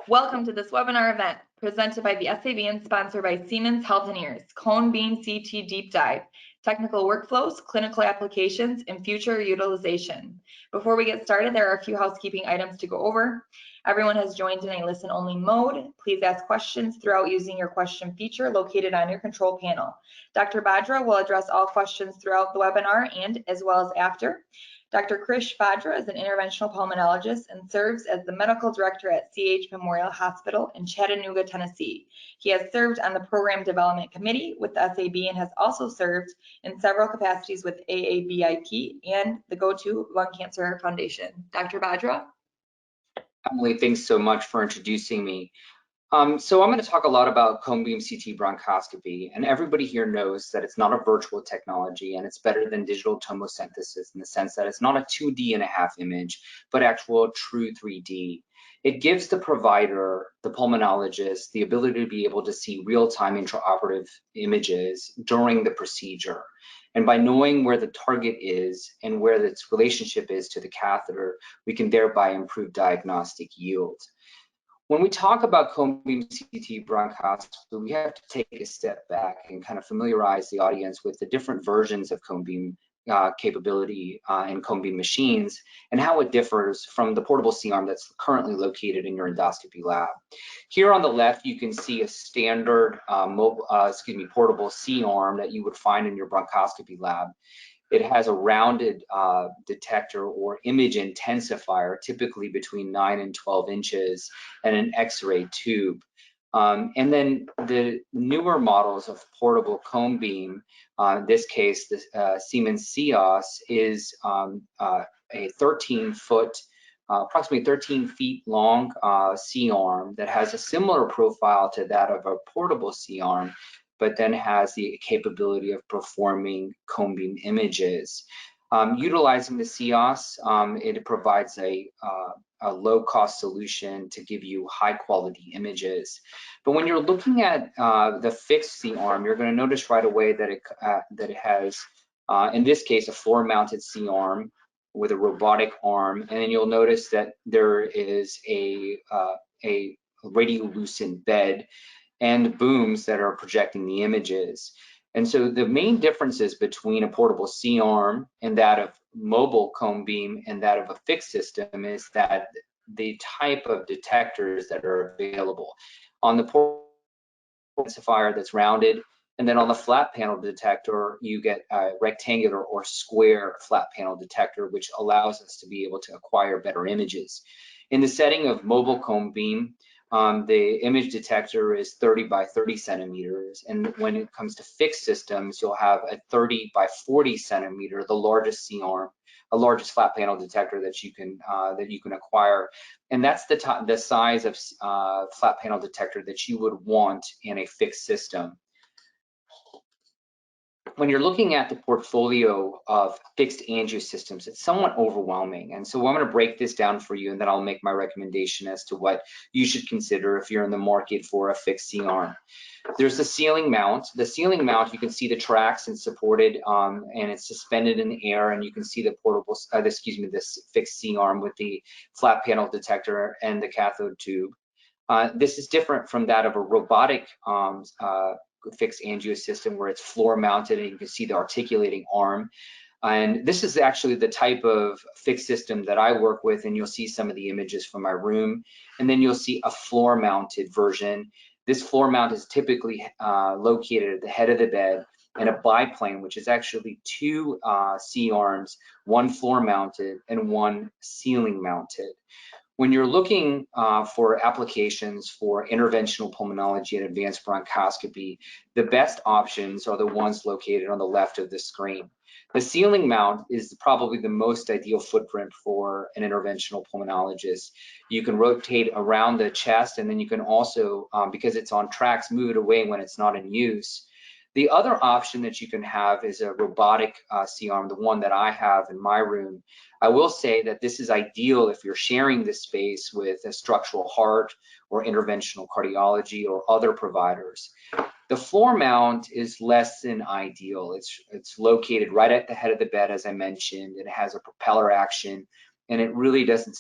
Welcome to this webinar event presented by the SAB and sponsored by Siemens Healthineers, Cone Beam CT Deep Dive, Technical Workflows, Clinical Applications, and Future Utilization. Before we get started, there are a few housekeeping items to go over. Everyone has joined in a listen-only mode. Please ask questions throughout using your question feature located on your control panel. Dr. Bajra will address all questions throughout the webinar and as well as after. Dr. Krish Bajra is an interventional pulmonologist and serves as the medical director at CH Memorial Hospital in Chattanooga, Tennessee. He has served on the program development committee with the SAB and has also served in several capacities with AABIP and the Go-To Lung Cancer Foundation. Dr. Bajra? Emily, thanks so much for introducing me. So I'm going to talk a lot about cone beam CT bronchoscopy, and everybody here knows that it's not a virtual technology and it's better than digital tomosynthesis in the sense that it's not a 2.5D image, but actual true 3D. It gives the provider, the pulmonologist, the ability to be able to see real-time intraoperative images during the procedure. And by knowing where the target is and where its relationship is to the catheter, we can thereby improve diagnostic yield. When we talk about cone beam CT bronchoscopy, we have to take a step back and kind of familiarize the audience with the different versions of cone beam capability in cone beam machines and how it differs from the portable C-arm that's currently located in your endoscopy lab. Here on the left, you can see a standard portable C-arm that you would find in your bronchoscopy lab. It has a rounded detector or image intensifier, typically between 9 and 12 inches, and an X-ray tube. And then the newer models of portable cone beam, in this case, the Siemens CIOS, is a 13-foot, approximately 13 feet long C-arm that has a similar profile to that of a portable C-arm, but then has the capability of performing cone beam images. Utilizing the CIOS, it provides a low-cost solution to give you high-quality images. But when you're looking at the fixed C-arm, you're going to notice right away that it has, in this case, a floor-mounted C-arm with a robotic arm, and then you'll notice that there is a radiolucent bed and booms that are projecting the images. And so the main differences between a portable C-arm and that of mobile cone beam and that of a fixed system is that the type of detectors that are available. On the portable intensifier that's rounded, and then on the flat panel detector, you get a rectangular or square flat panel detector, which allows us to be able to acquire better images. In the setting of mobile cone beam, the image detector is 30 by 30 centimeters, and when it comes to fixed systems, you'll have a 30 by 40 centimeter, the largest C-arm, a largest flat panel detector that you can acquire, and that's the size of flat panel detector that you would want in a fixed system. When you're looking at the portfolio of fixed angio systems, it's somewhat overwhelming. And so I'm going to break this down for you, and then I'll make my recommendation as to what you should consider if you're in the market for a fixed C-arm. There's the ceiling mount. The ceiling mount, you can see the tracks and supported, and it's suspended in the air, and you can see the portable, this fixed C-arm with the flat panel detector and the cathode tube. This is different from that of a robotic fixed angio system where it's floor mounted and you can see the articulating arm. And this is actually the type of fixed system that I work with, and you'll see some of the images from my room. And then you'll see a floor mounted version. This floor mount is typically located at the head of the bed, and a biplane, which is actually two C-arms, one floor mounted and one ceiling mounted. When you're looking for applications for interventional pulmonology and advanced bronchoscopy, the best options are the ones located on the left of the screen. The ceiling mount is probably the most ideal footprint for an interventional pulmonologist. You can rotate around the chest, and then you can also, because it's on tracks, move it away when it's not in use. The other option that you can have is a robotic C-arm, the one that I have in my room. I will say that this is ideal if you're sharing this space with a structural heart or interventional cardiology or other providers. The floor mount is less than ideal. It's located right at the head of the bed, as I mentioned. It has a propeller action, and it really doesn't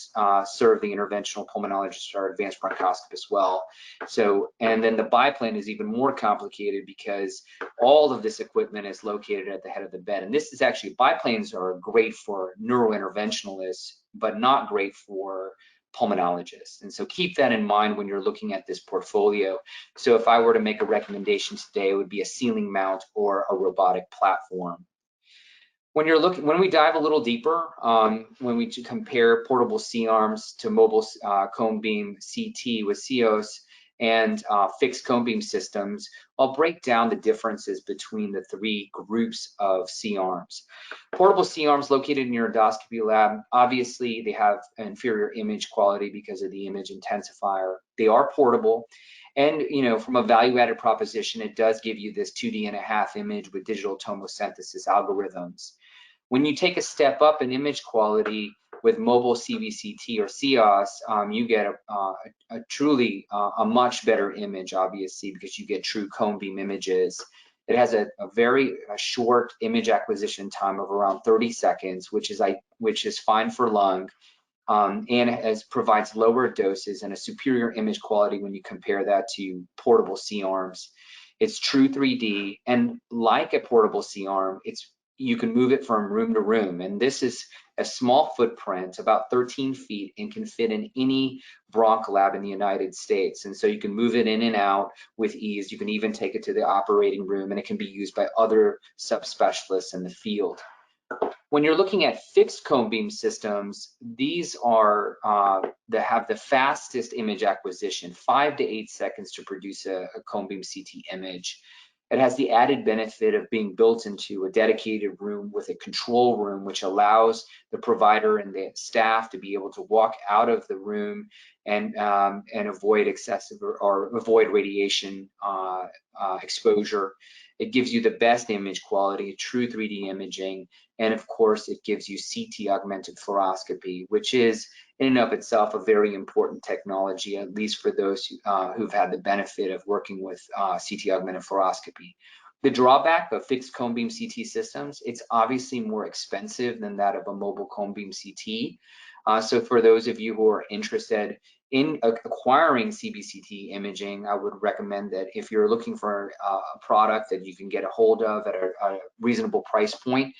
serve the interventional pulmonologist or advanced bronchoscopist well. So, and then the biplane is even more complicated because all of this equipment is located at the head of the bed. And this is actually, biplanes are great for neurointerventionalists, but not great for pulmonologists. And so keep that in mind when you're looking at this portfolio. So if I were to make a recommendation today, it would be a ceiling mount or a robotic platform. When we dive a little deeper, when we compare portable C-arms to mobile cone beam CT with CEOS and fixed cone beam systems, I'll break down the differences between the three groups of C-arms. Portable C-arms located in your endoscopy lab, obviously they have inferior image quality because of the image intensifier. They are portable. And, you know, from a value-added proposition, it does give you this 2D.5 image with digital tomosynthesis algorithms. When you take a step up in image quality with mobile CBCT or CEOS, you get a truly a much better image, obviously, because you get true cone beam images. It has a very short image acquisition time of around 30 seconds, which is fine for lung. And provides lower doses and a superior image quality when you compare that to portable C-arms. It's true 3D, and like a portable C-arm, you can move it from room to room. And this is a small footprint, about 13 feet, and can fit in any bronch lab in the United States. And so you can move it in and out with ease. You can even take it to the operating room, and it can be used by other subspecialists in the field. When you're looking at fixed cone beam systems, these are that have the fastest image acquisition, 5 to 8 seconds to produce a cone beam CT image. It has the added benefit of being built into a dedicated room with a control room, which allows the provider and the staff to be able to walk out of the room and avoid excessive or avoid radiation exposure. It gives you the best image quality, true 3D imaging, and of course, it gives you CT augmented fluoroscopy, which is in and of itself a very important technology, at least for those who've had the benefit of working with CT augmented fluoroscopy. The drawback of fixed cone beam CT systems, it's obviously more expensive than that of a mobile cone beam CT. So for those of you who are interested in acquiring CBCT imaging, I would recommend that if you're looking for a product that you can get a hold of at a reasonable price point,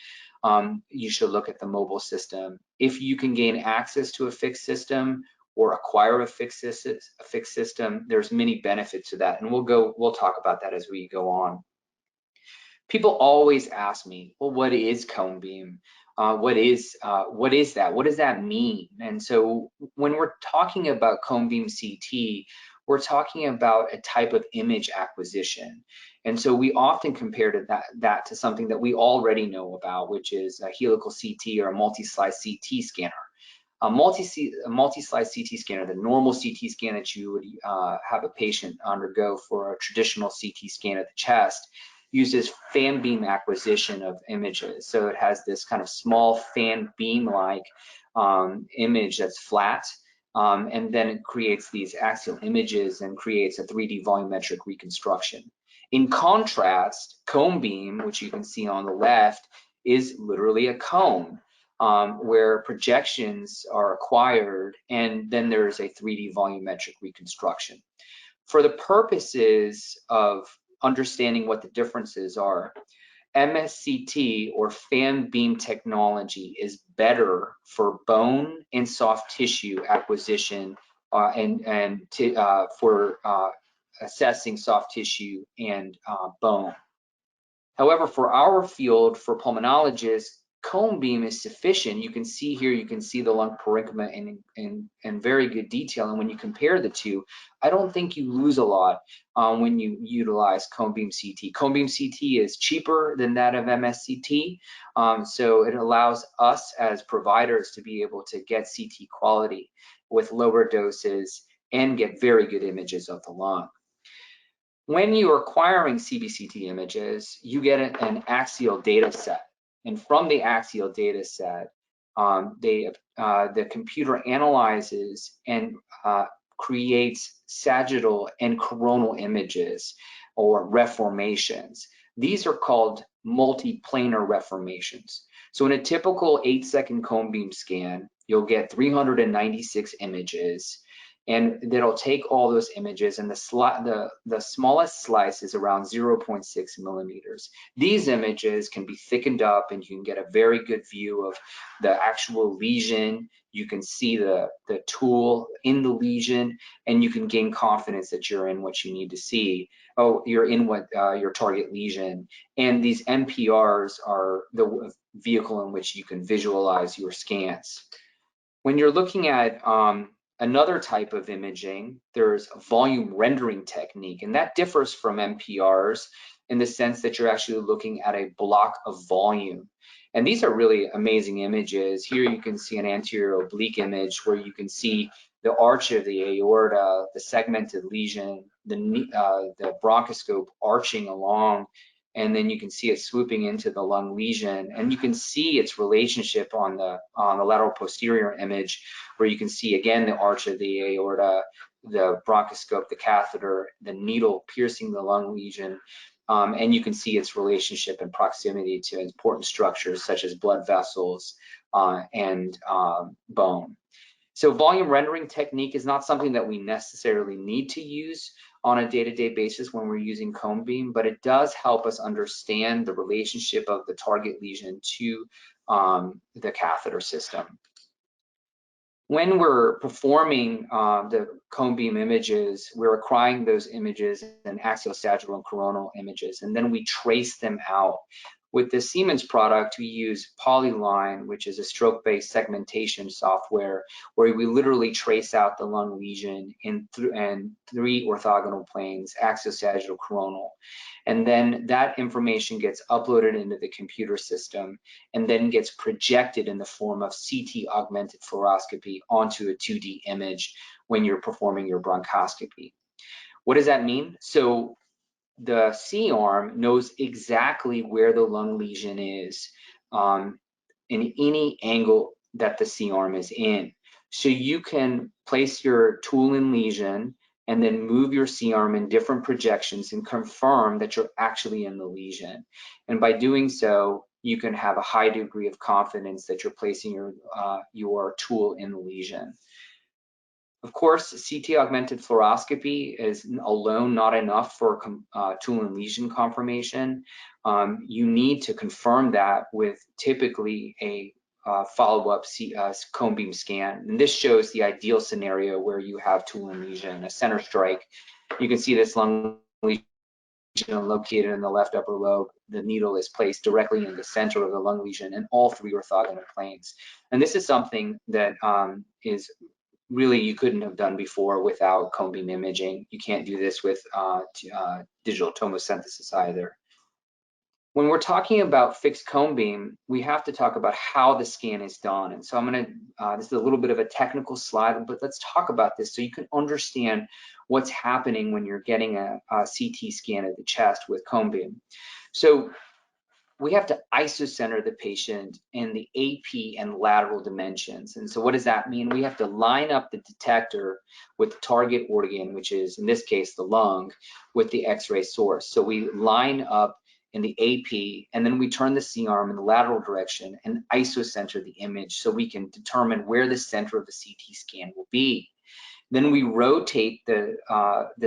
you should look at the mobile system. If you can gain access to a fixed system or acquire a fixed system, there's many benefits to that, and we'll talk about that as we go on. People always ask me, well, what is cone beam? What is that? What does that mean? And so when we're talking about cone beam CT, we're talking about a type of image acquisition. And so we often compare that to something that we already know about, which is a helical CT or a multi-slice CT scanner. A multi-slice CT scanner, the normal CT scan that you would have a patient undergo for a traditional CT scan of the chest, uses fan beam acquisition of images. So it has this kind of small fan beam-like image that's flat, and then it creates these axial images and creates a 3D volumetric reconstruction. In contrast, cone beam, which you can see on the left, is literally a cone where projections are acquired, and then there's a 3D volumetric reconstruction. For the purposes of understanding what the differences are, MSCT or fan beam technology is better for bone and soft tissue acquisition for assessing soft tissue and bone. However, for our field, for pulmonologists, cone beam is sufficient. You can see here, you can see the lung parenchyma in very good detail. And when you compare the two, I don't think you lose a lot when you utilize cone beam CT. Cone beam CT is cheaper than that of MSCT. So it allows us as providers to be able to get CT quality with lower doses and get very good images of the lung. When you're acquiring CBCT images, you get an axial data set. And from the axial data set, the computer analyzes and creates sagittal and coronal images or reformations. These are called multiplanar reformations. So in a typical 8-second cone beam scan, you'll get 396 images, and that'll take all those images, and the smallest slice is around 0.6 millimeters. These images can be thickened up, and you can get a very good view of the actual lesion. You can see the tool in the lesion, and you can gain confidence that you're in what you need to see. Oh, you're in what your target lesion. And these MPRs are the vehicle in which you can visualize your scans. When you're looking at another type of imaging, there's a volume rendering technique, and that differs from MPRs in the sense that you're actually looking at a block of volume. And these are really amazing images. Here you can see an anterior oblique image where you can see the arch of the aorta, the segmented lesion, the bronchoscope arching along, and then you can see it swooping into the lung lesion, and you can see its relationship on the lateral posterior image, where you can see again the arch of the aorta, the bronchoscope, the catheter, the needle piercing the lung lesion, and you can see its relationship and proximity to important structures such as blood vessels and bone. So volume rendering technique is not something that we necessarily need to use on a day-to-day basis when we're using cone beam, but it does help us understand the relationship of the target lesion to the catheter system. When we're performing the cone beam images, we're acquiring those images in axial, sagittal, and coronal images, and then we trace them out. With the Siemens product, we use Polyline, which is a stroke-based segmentation software, where we literally trace out the lung lesion in three orthogonal planes, axial, sagittal, coronal. And then that information gets uploaded into the computer system and then gets projected in the form of CT augmented fluoroscopy onto a 2D image when you're performing your bronchoscopy. What does that mean? So the C-arm knows exactly where the lung lesion is in any angle that the C-arm is in. So you can place your tool in lesion and then move your C-arm in different projections and confirm that you're actually in the lesion. And by doing so, you can have a high degree of confidence that you're placing your tool in the lesion. Of course, CT augmented fluoroscopy is alone not enough for tool and lesion confirmation. You need to confirm that with typically a follow-up cone beam scan. And this shows the ideal scenario where you have tool and lesion, a center strike. You can see this lung lesion located in the left upper lobe. The needle is placed directly in the center of the lung lesion in all three orthogonal planes. And this is something that is really you couldn't have done before without cone beam imaging. You can't do this with digital tomosynthesis either. When we're talking about fixed cone beam, we have to talk about how the scan is done. And so I'm gonna, this is a little bit of a technical slide, but let's talk about this so you can understand what's happening when you're getting a CT scan of the chest with cone beam. So we have to isocenter the patient in the AP and lateral dimensions. And so what does that mean? We have to line up the detector with the target organ, which is in this case the lung, with the X-ray source. So we line up in the AP, and then we turn the C-arm in the lateral direction and isocenter the image so we can determine where the center of the CT scan will be. Then we rotate the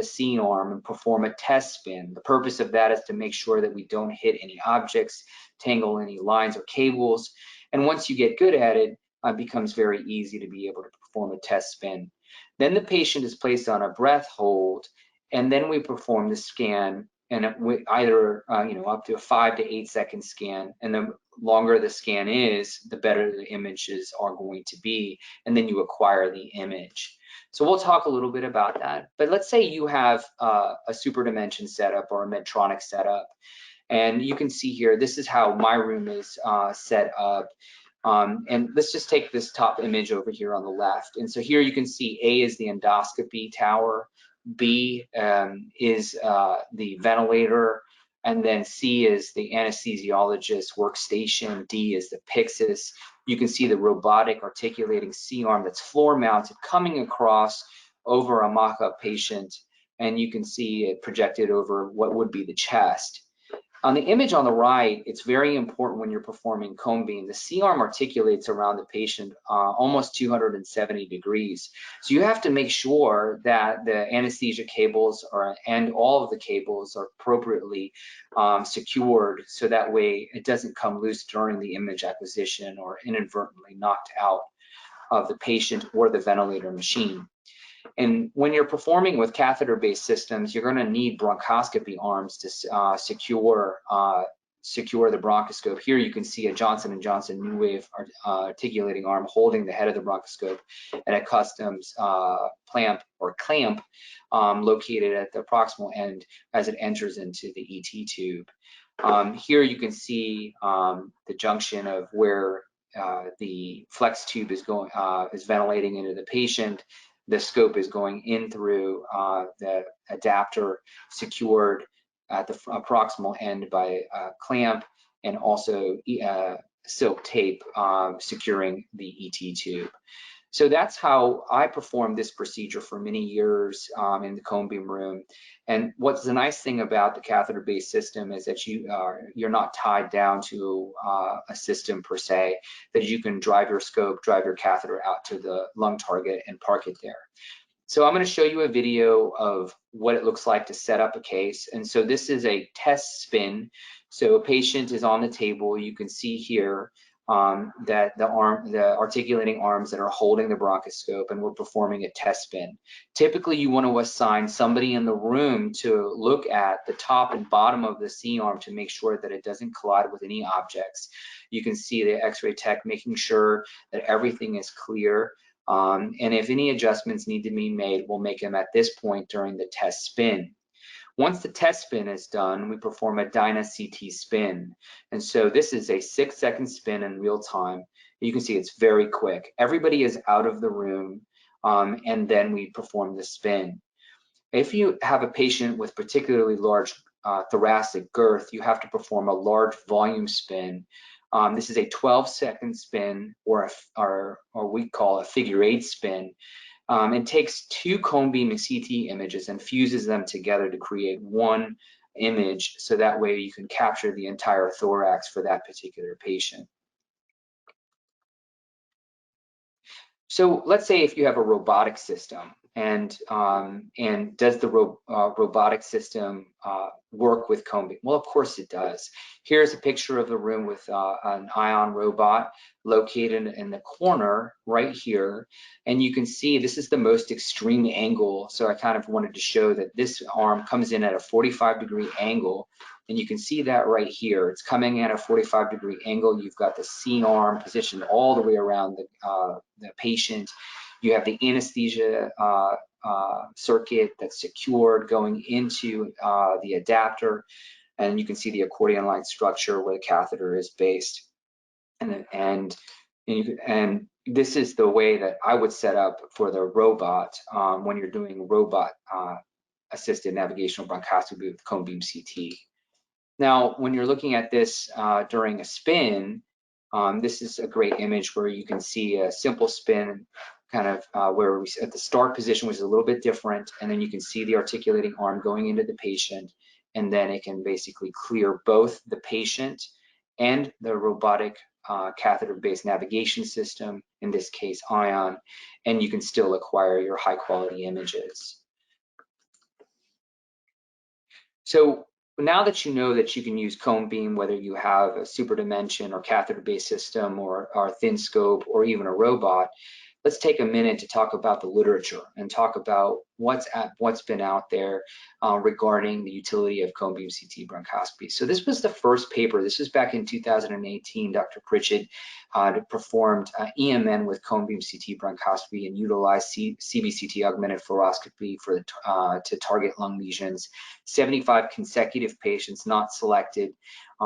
C-arm and perform a test spin. The purpose of that is to make sure that we don't hit any objects, tangle any lines or cables. And once you get good at it, it becomes very easy to be able to perform a test spin. Then the patient is placed on a breath hold, and then we perform the scan, and either up to a 5 to 8 second scan, and the longer the scan is, the better the images are going to be, and then you acquire the image. So we'll talk a little bit about that. But let's say you have a super dimension setup or a Medtronic setup, and you can see here, this is how my room is set up. And let's just take this top image over here on the left. And so here you can see A is the endoscopy tower, B is the ventilator, and then C is the anesthesiologist workstation, D is the Pyxis. You can see the robotic articulating C-arm that's floor mounted coming across over a mock-up patient, and you can see it projected over what would be the chest. On the image on the right, it's very important when you're performing cone beam. The C-arm articulates around the patient almost 270 degrees. So you have to make sure that the anesthesia cables and all of the cables are appropriately secured, so that way it doesn't come loose during the image acquisition or inadvertently knocked out of the patient or the ventilator machine. And when you're performing with catheter-based systems, you're going to need bronchoscopy arms to secure the bronchoscope. Here you can see a Johnson & Johnson New Wave articulating arm holding the head of the bronchoscope and a customs clamp located at the proximal end as it enters into the ET tube. Here you can see the junction of where the flex tube is going, is ventilating into the patient. The scope is going in through the adapter secured at the proximal end by a clamp, and also silk tape securing the ET tube. So that's how I performed this procedure for many years in the cone beam room. And what's the nice thing about the catheter-based system is that you're not tied down to a system per se, that you can drive your scope, drive your catheter out to the lung target and park it there. So I'm going to show you a video of what it looks like to set up a case. And so this is a test spin. So a patient is on the table. You can see here that the articulating arms that are holding the bronchoscope, and we're performing a test spin. Typically, you want to assign somebody in the room to look at the top and bottom of the C-arm to make sure that it doesn't collide with any objects. You can see the X-ray tech making sure that everything is clear. And if any adjustments need to be made, we'll make them at this point during the test spin. Once the test spin is done, we perform a DynaCT spin. And so this is a 6-second spin in real time. You can see it's very quick. Everybody is out of the room, and then we perform the spin. If you have a patient with particularly large thoracic girth, you have to perform a large volume spin. This is a 12-second spin, or we call a figure 8 spin. It takes 2 cone beam CT images and fuses them together to create one image, so that way you can capture the entire thorax for that particular patient. So let's say if you have a robotic system, and does the robotic system work with cone beam? Well, of course it does. Here's a picture of the room with an ion robot located in the corner right here. And you can see this is the most extreme angle. So I kind of wanted to show that this arm comes in at a 45-degree angle. And you can see that right here. It's coming at a 45-degree angle. You've got the C-arm positioned all the way around the patient. You have the anesthesia circuit that's secured going into the adapter. And you can see the accordion-like structure where the catheter is based. And this is the way that I would set up for the robot when you're doing robot assisted navigational bronchoscopy with cone beam CT. Now, when you're looking at this during a spin, this is a great image where you can see a simple spin, kind of where we at the start position was a little bit different, and then you can see the articulating arm going into the patient, and then it can basically clear both the patient and the robotic catheter-based navigation system, in this case ION, and you can still acquire your high-quality images. So now that you know that you can use cone beam, whether you have a super dimension or catheter-based system or thin scope or even a robot, let's take a minute to talk about the literature and talk about what's been out there regarding the utility of cone beam CT bronchoscopy. So this was the first paper. This was back in 2018. Dr. Pritchett performed EMN with cone beam CT bronchoscopy and utilized CBCT augmented fluoroscopy to target lung lesions. 75 consecutive patients not selected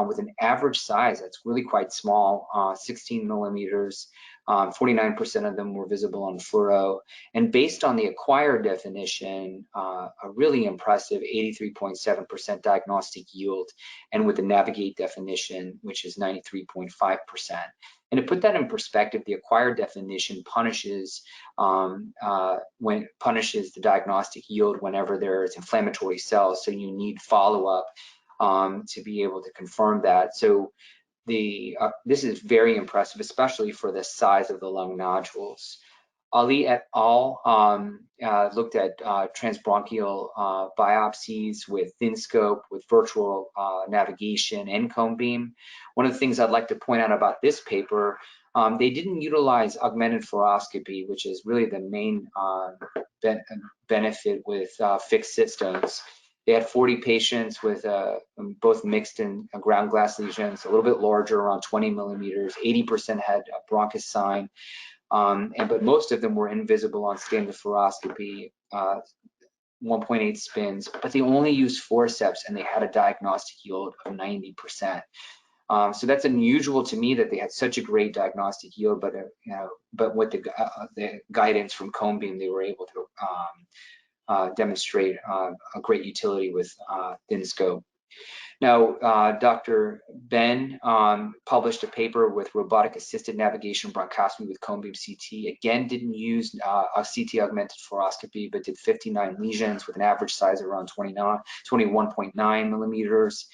with an average size that's really quite small, 16 millimeters. 49% of them were visible on fluoro, and based on the acquired definition, a really impressive 83.7% diagnostic yield, and with the navigate definition, which is 93.5%. And to put that in perspective, the acquired definition punishes the diagnostic yield whenever there is inflammatory cells, so you need follow-up to be able to confirm that. So this is very impressive, especially for the size of the lung nodules. Ali et al. Looked at transbronchial biopsies with thin scope, with virtual navigation and cone beam. One of the things I'd like to point out about this paper, they didn't utilize augmented fluoroscopy, which is really the main benefit with fixed systems. They had 40 patients with both mixed and ground glass lesions, a little bit larger, around 20 millimeters. 80% had a bronchus sign. But most of them were invisible on standard fluoroscopy, 1.8 spins, but they only used forceps and they had a diagnostic yield of 90%. So that's unusual to me that they had such a great diagnostic yield, but but with the guidance from cone beam, they were able to demonstrate a great utility with thin scope. Now, Dr. Ben published a paper with robotic-assisted navigation bronchoscopy with cone beam CT. Again, didn't use a CT augmented fluoroscopy, but did 59 lesions with an average size of around 21.9 millimeters.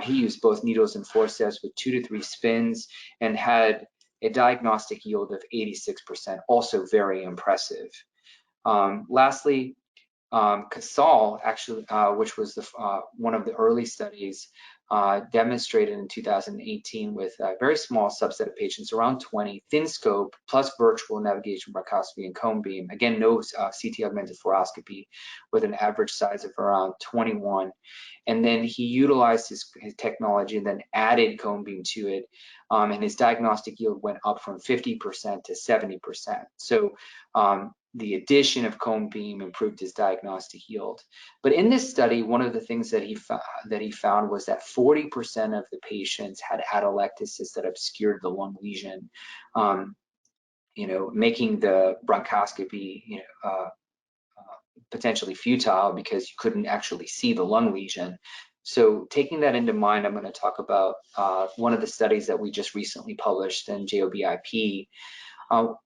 He used both needles and forceps with 2 to 3 spins and had a diagnostic yield of 86%, also very impressive. Lastly, Casal, actually, which was one of the early studies, demonstrated in 2018 with a very small subset of patients, around 20, thin scope plus virtual navigation bronchoscopy and cone beam. Again, no CT augmented fluoroscopy, with an average size of around 21. And then he utilized his technology and then added cone beam to it, and his diagnostic yield went up from 50% to 70%. So the addition of cone beam improved his diagnostic yield. But in this study, one of the things that he found was that 40% of the patients had atelectasis that obscured the lung lesion, making the bronchoscopy potentially futile because you couldn't actually see the lung lesion. So taking that into mind, I'm going to talk about one of the studies that we just recently published in JOBIP.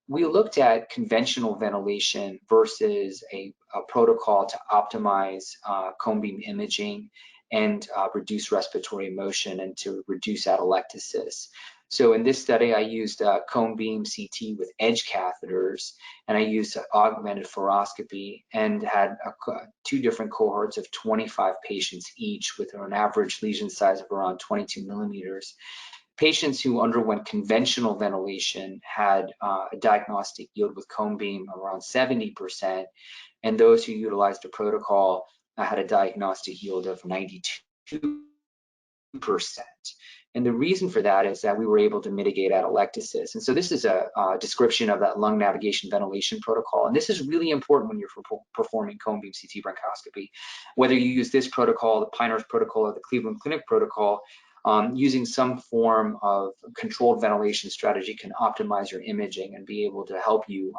We looked at conventional ventilation versus a protocol to optimize cone beam imaging and reduce respiratory motion and to reduce atelectasis. So in this study, I used cone beam CT with edge catheters, and I used augmented fluoroscopy and had 2 different cohorts of 25 patients each with an average lesion size of around 22 millimeters. Patients who underwent conventional ventilation had a diagnostic yield with cone beam around 70%, and those who utilized a protocol had a diagnostic yield of 92%. And the reason for that is that we were able to mitigate atelectasis. And so this is a description of that lung navigation ventilation protocol. And this is really important when you're performing cone beam CT bronchoscopy. Whether you use this protocol, the Pinehurst protocol, or the Cleveland Clinic protocol, using some form of controlled ventilation strategy can optimize your imaging and be able to help you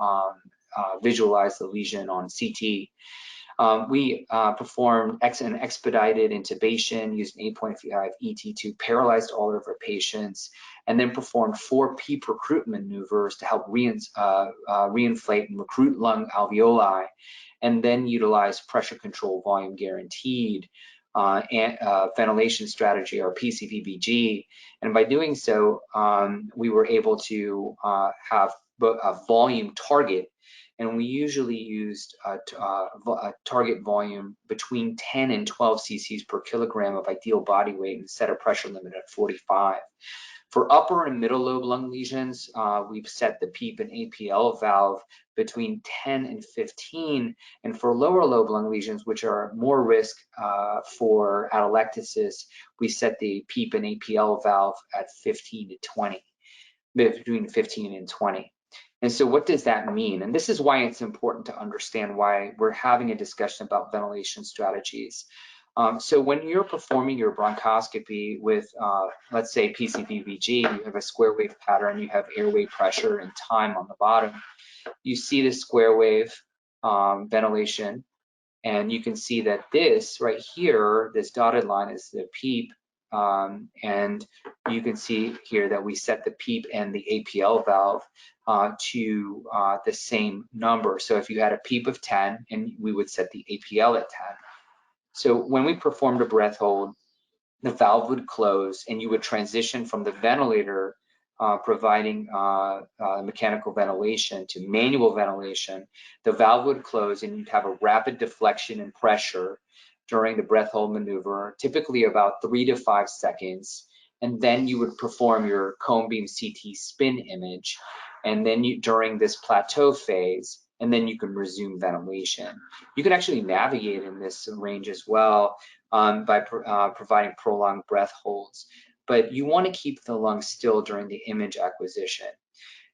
visualize the lesion on CT. We performed an expedited intubation using 8.5 ET to paralyzed all of our patients, and then performed 4 PEEP recruitment maneuvers to help reinflate and recruit lung alveoli, and then utilize pressure control volume guaranteed ventilation strategy, or PCVBG. And by doing so, we were able to have a volume target, and we usually used a target volume between 10 and 12 cc's per kilogram of ideal body weight and set a pressure limit at 45. For upper and middle lobe lung lesions, we've set the PEEP and APL valve between 10 and 15, and for lower lobe lung lesions, which are more risk for atelectasis, we set the PEEP and APL valve at 15 to 20, between 15 and 20. And so what does that mean? And this is why it's important to understand why we're having a discussion about ventilation strategies. So when you're performing your bronchoscopy with, let's say, PCVBG, you have a square wave pattern, you have airway pressure and time on the bottom. You see the square wave ventilation, and you can see that this right here, this dotted line, is the PEEP, and you can see here that we set the PEEP and the APL valve to the same number. So if you had a PEEP of 10, and we would set the APL at 10. So when we performed a breath hold, the valve would close and you would transition from the ventilator providing mechanical ventilation to manual ventilation. The valve would close and you'd have a rapid deflection in pressure during the breath hold maneuver, typically about 3 to 5 seconds. And then you would perform your cone beam CT spin image. And then during this plateau phase, and then you can resume ventilation. You can actually navigate in this range as well by providing prolonged breath holds. But you want to keep the lungs still during the image acquisition.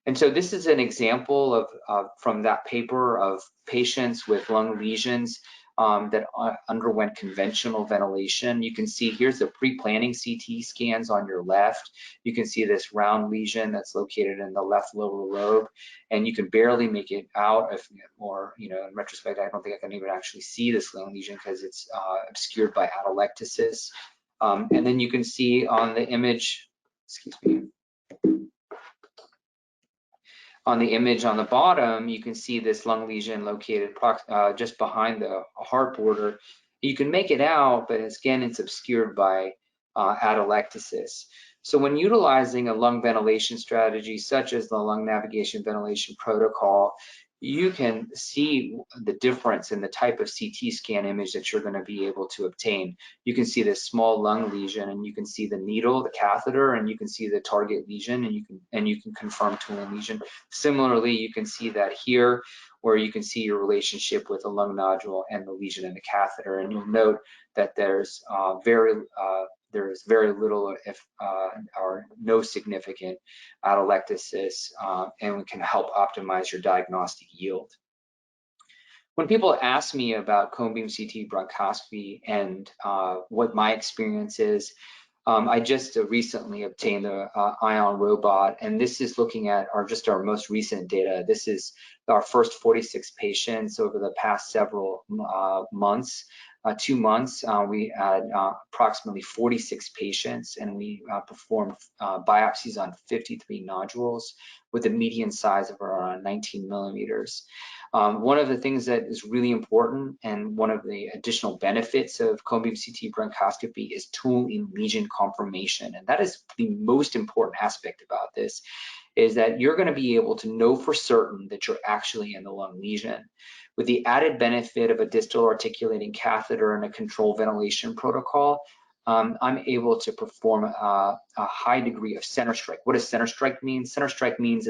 And so this is an example of from that paper of patients with lung lesions that underwent conventional ventilation. You can see here's the pre-planning CT scans on your left. You can see this round lesion that's located in the left lower lobe, and you can barely make it out. Or in retrospect, I don't think I can even actually see this lung lesion because it's obscured by atelectasis. And then you can see on the image, excuse me. On the image on the bottom, you can see this lung lesion located just behind the heart border. You can make it out, but again, it's obscured by atelectasis. So when utilizing a lung ventilation strategy, such as the lung navigation ventilation protocol, you can see the difference in the type of CT scan image that you're going to be able to obtain. You can see this small lung lesion, and you can see the needle, the catheter, and you can see the target lesion, and you can confirm tooling lesion. Similarly, you can see that here, where you can see your relationship with the lung nodule and the lesion in the catheter, and you'll note that there's very little, if or no significant atelectasis, and we can help optimize your diagnostic yield. When people ask me about cone beam CT bronchoscopy and what my experience is, I just recently obtained the Ion robot, and this is looking at our most recent data. This is our first 46 patients over the past several months. 2 months, we had approximately 46 patients, and we performed biopsies on 53 nodules with a median size of around 19 millimeters. One of the things that is really important, and one of the additional benefits of cone beam CT bronchoscopy, is tool in lesion confirmation. And that is the most important aspect about this, is that you're going to be able to know for certain that you're actually in the lung lesion. With the added benefit of a distal articulating catheter and a controlled ventilation protocol, I'm able to perform a high degree of center strike. What does center strike mean? Center strike means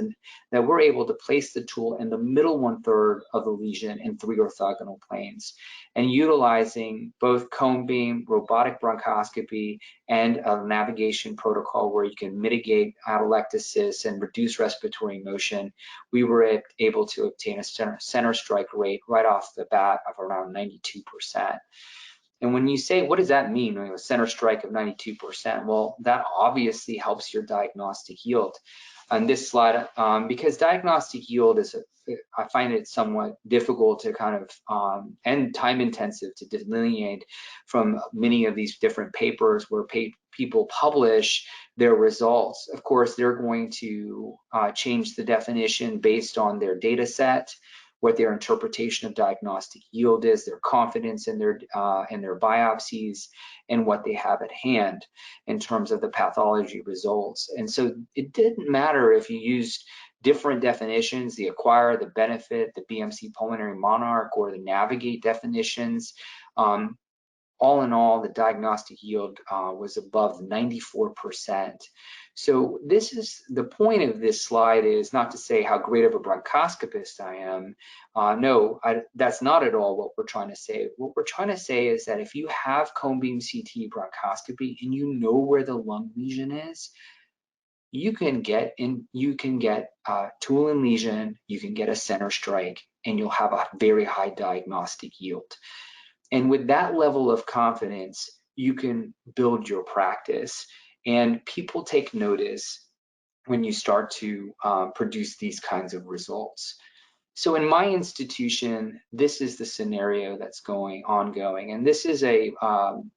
that we're able to place the tool in the middle 1/3 of the lesion in 3 orthogonal planes. And utilizing both cone beam, robotic bronchoscopy, and a navigation protocol where you can mitigate atelectasis and reduce respiratory motion, we were able to obtain a center strike rate right off the bat of around 92%. And when you say, what does that mean, a center strike of 92%? Well, that obviously helps your diagnostic yield. On this slide, because diagnostic yield is, I find it somewhat difficult to kind of, and time intensive to delineate from many of these different papers where people publish their results. Of course, they're going to change the definition based on their data set, what their interpretation of diagnostic yield is, their confidence in their biopsies, and what they have at hand in terms of the pathology results. And so it didn't matter if you used different definitions, the acquire, the benefit, the BMC pulmonary monarch, or the navigate definitions. All in all, the diagnostic yield was above 94%. So this is the point of this slide, is not to say how great of a bronchoscopist I am. No, that's not at all what we're trying to say. What we're trying to say is that if you have cone beam CT bronchoscopy and you know where the lung lesion is, you can get tool and lesion, you can get a center strike, and you'll have a very high diagnostic yield. And with that level of confidence, you can build your practice, and people take notice when you start to produce these kinds of results. So in my institution, this is the scenario that's ongoing, and this is a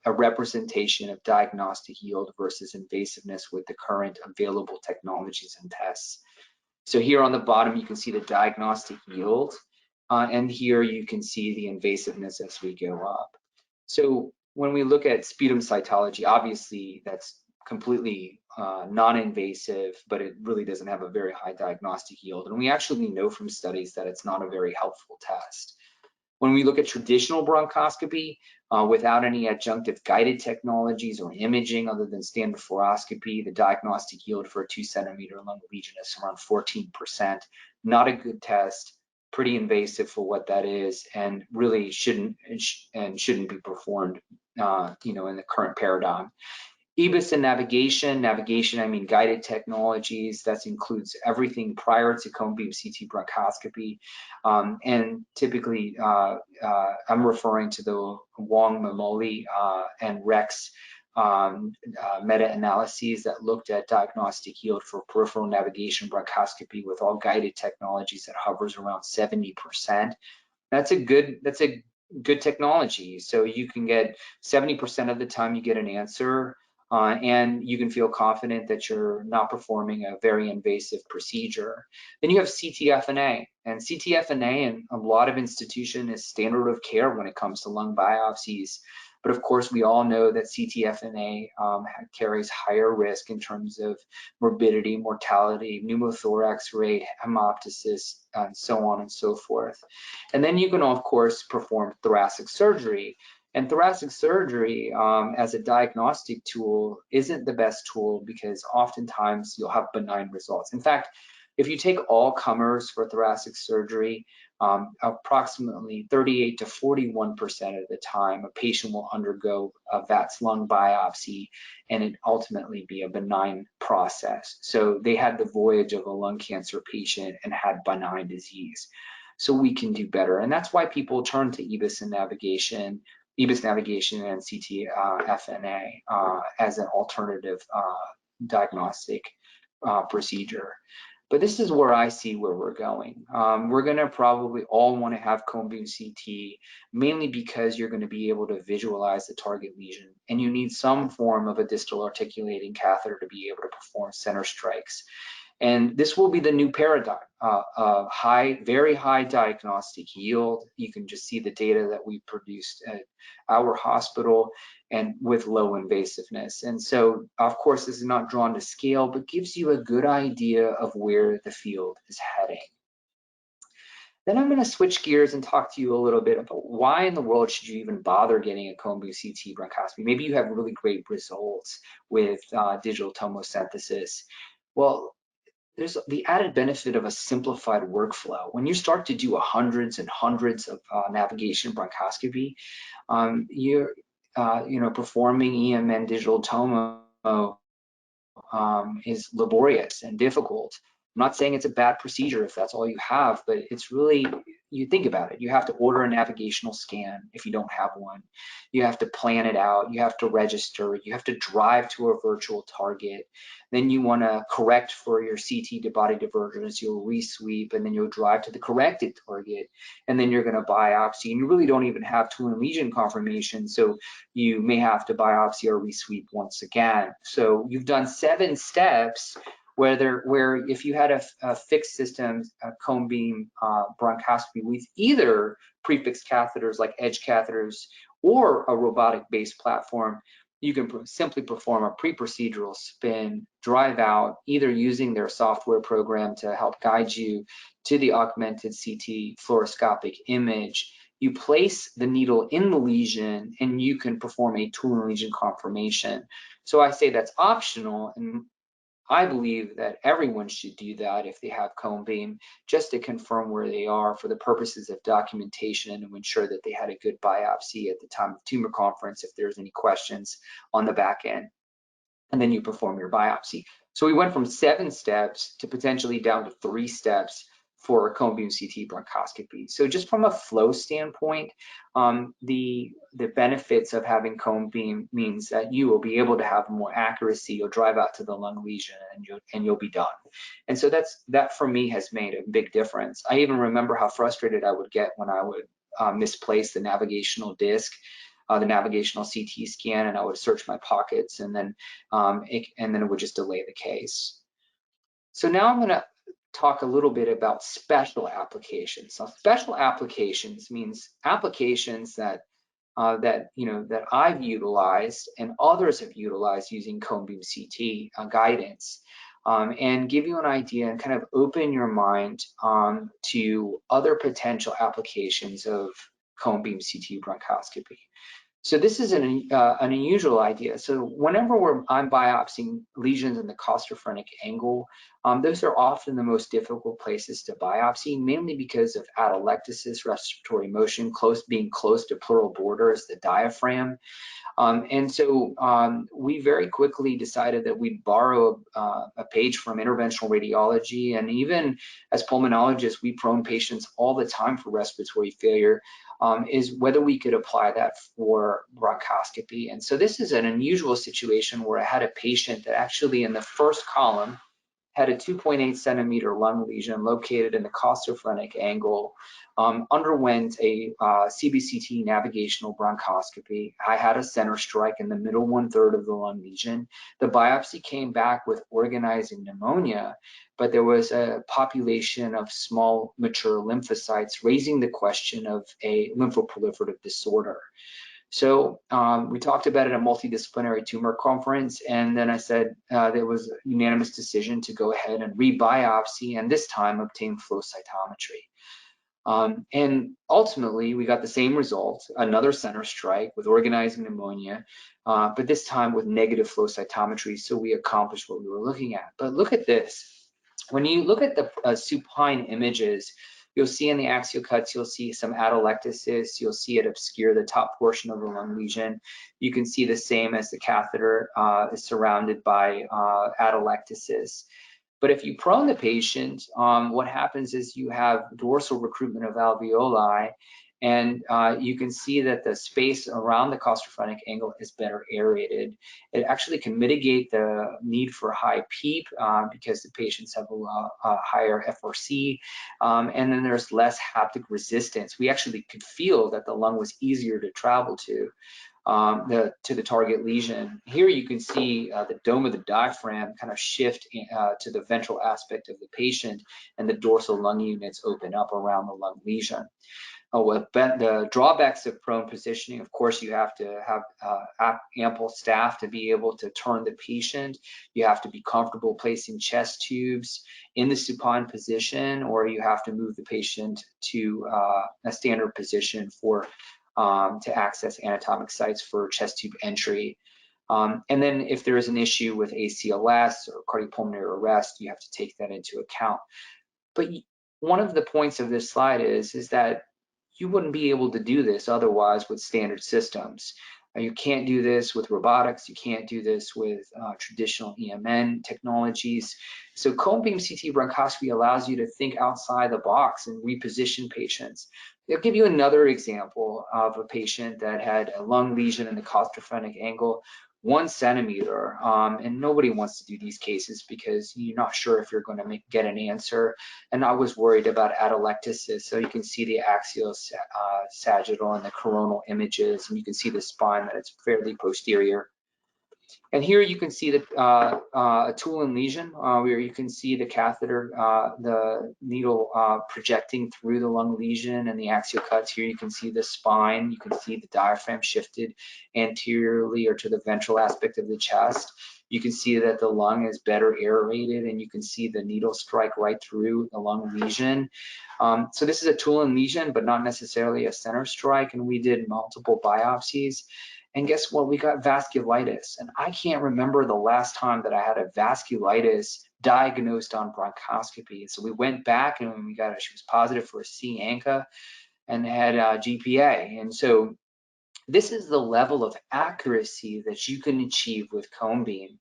representation of diagnostic yield versus invasiveness with the current available technologies and tests. So here on the bottom, you can see the diagnostic yield. And here you can see the invasiveness as we go up. So when we look at sputum cytology, obviously that's completely non-invasive, but it really doesn't have a very high diagnostic yield. And we actually know from studies that it's not a very helpful test. When we look at traditional bronchoscopy, without any adjunctive guided technologies or imaging other than standard fluoroscopy, the diagnostic yield for a 2-centimeter lung lesion is around 14%. Not a good test, pretty invasive for what that is, and really shouldn't be performed, in the current paradigm. EBUS and navigation, I mean guided technologies, that includes everything prior to cone beam CT bronchoscopy. And typically, I'm referring to the Wong, Mamoli, and Rex meta-analyses that looked at diagnostic yield for peripheral navigation bronchoscopy with all guided technologies that hovers around 70%. That's a good technology. So you can get 70% of the time you get an answer, and you can feel confident that you're not performing a very invasive procedure. Then you have CTFNA, and CTFNA in a lot of institutions is standard of care when it comes to lung biopsies. But of course, we all know that CTFNA carries higher risk in terms of morbidity, mortality, pneumothorax rate, hemoptysis, and so on and so forth. And then you can, of course, perform thoracic surgery. And thoracic surgery as a diagnostic tool isn't the best tool because oftentimes you'll have benign results. In fact, if you take all comers for thoracic surgery, approximately 38 to 41% of the time, a patient will undergo a VATS lung biopsy and it ultimately be a benign process. So they had the voyage of a lung cancer patient and had benign disease. So we can do better. And that's why people turn to EBUS and navigation and CTFNA as an alternative diagnostic procedure. But this is where I see where we're going. We're gonna probably all wanna have cone beam CT, mainly because you're gonna be able to visualize the target lesion, and you need some form of a distal articulating catheter to be able to perform center strikes. And this will be the new paradigm, very high diagnostic yield. You can just see the data that we produced at our hospital, and with low invasiveness. And so, of course, this is not drawn to scale, but gives you a good idea of where the field is heading. Then I'm going to switch gears and talk to you a little bit about why in the world should you even bother getting a cone beam CT bronchoscopy. Maybe you have really great results with digital tomosynthesis. Well, there's the added benefit of a simplified workflow. When you start to do hundreds and hundreds of navigation bronchoscopy, you're performing EMN digital tomo is laborious and difficult. I'm not saying it's a bad procedure if that's all you have, but it's really, you think about it, you have to order a navigational scan if you don't have one. You have to plan it out, you have to register, you have to drive to a virtual target. Then you want to correct for your CT to body divergence, you'll resweep, and then you'll drive to the corrected target, and then you're going to biopsy. And you really don't even have twin lesion confirmation, so you may have to biopsy or resweep once again. So you've done 7 steps where if you had a fixed system, a cone beam bronchoscopy with either prefixed catheters like edge catheters or a robotic-based platform, you can simply perform a pre-procedural spin, drive out, either using their software program to help guide you to the augmented CT fluoroscopic image. You place the needle in the lesion and you can perform a twin lesion confirmation. So I say that's optional, and I believe that everyone should do that if they have cone beam, just to confirm where they are for the purposes of documentation and to ensure that they had a good biopsy at the time of tumor conference if there's any questions on the back end. And then you perform your biopsy. So we went from 7 steps to potentially down to 3 steps for cone beam CT bronchoscopy. So just from a flow standpoint, the benefits of having cone beam means that you will be able to have more accuracy. You'll drive out to the lung lesion and you'll be done. And so that for me has made a big difference. I even remember how frustrated I would get when I would misplace the navigational disc, the navigational CT scan, and I would search my pockets, and then it would just delay the case. So now I'm going to talk a little bit about special applications. So special applications means applications that that that I've utilized and others have utilized using cone beam CT guidance, and give you an idea and kind of open your mind to other potential applications of cone beam CT bronchoscopy. So this is an unusual idea. So whenever I'm biopsying lesions in the costophrenic angle, those are often the most difficult places to biopsy, mainly because of atelectasis, respiratory motion, being close to pleural borders, the diaphragm. And so we very quickly decided that we'd borrow a page from interventional radiology, and even as pulmonologists, we prone patients all the time for respiratory failure, is whether we could apply that for bronchoscopy. And so this is an unusual situation where I had a patient that actually in the first column had a 2.8 centimeter lung lesion located in the costophrenic angle, underwent a CBCT navigational bronchoscopy. I had a center strike in the middle 1/3 of the lung lesion. The biopsy came back with organizing pneumonia, but there was a population of small mature lymphocytes, raising the question of a lymphoproliferative disorder. So we talked about it at a multidisciplinary tumor conference, and then I said there was a unanimous decision to go ahead and rebiopsy, and this time obtain flow cytometry. And ultimately, we got the same result, another center strike with organizing pneumonia, but this time with negative flow cytometry, so we accomplished what we were looking at. But look at this. When you look at the supine images, you'll see in the axial cuts, you'll see some atelectasis. You'll see it obscure the top portion of the lung lesion. You can see the same as the catheter is surrounded by atelectasis. But if you prone the patient, what happens is you have dorsal recruitment of alveoli, and you can see that the space around the costophrenic angle is better aerated. It actually can mitigate the need for high PEEP because the patients have a higher FRC, and then there's less haptic resistance. We actually could feel that the lung was easier to travel to the target lesion. Here you can see the dome of the diaphragm kind of shift to the ventral aspect of the patient, and the dorsal lung units open up around the lung lesion. The drawbacks of prone positioning, of course, you have to have ample staff to be able to turn the patient. You have to be comfortable placing chest tubes in the supine position, or you have to move the patient to a standard position to access anatomic sites for chest tube entry. And then if there is an issue with ACLS or cardiopulmonary arrest, you have to take that into account. But one of the points of this slide is that you wouldn't be able to do this otherwise with standard systems. You can't do this with robotics. You can't do this with traditional EMN technologies. So cone beam CT bronchoscopy allows you to think outside the box and reposition patients. I'll give you another example of a patient that had a lung lesion in the costophrenic angle, 1 centimeter, and nobody wants to do these cases because you're not sure if you're going to get an answer. And I was worried about atelectasis. So you can see the axial sagittal and the coronal images, and you can see the spine that it's fairly posterior. And here you can see a Tulin lesion where you can see the catheter, the needle projecting through the lung lesion and the axial cuts. Here you can see the spine. You can see the diaphragm shifted anteriorly or to the ventral aspect of the chest. You can see that the lung is better aerated, and you can see the needle strike right through the lung lesion. So this is a Tulin lesion, but not necessarily a center strike, and we did multiple biopsies. And guess what? We got vasculitis. And I can't remember the last time that I had a vasculitis diagnosed on bronchoscopy. So we went back and we got she was positive for a C ANCA and had GPA. And so this is the level of accuracy that you can achieve with cone beam.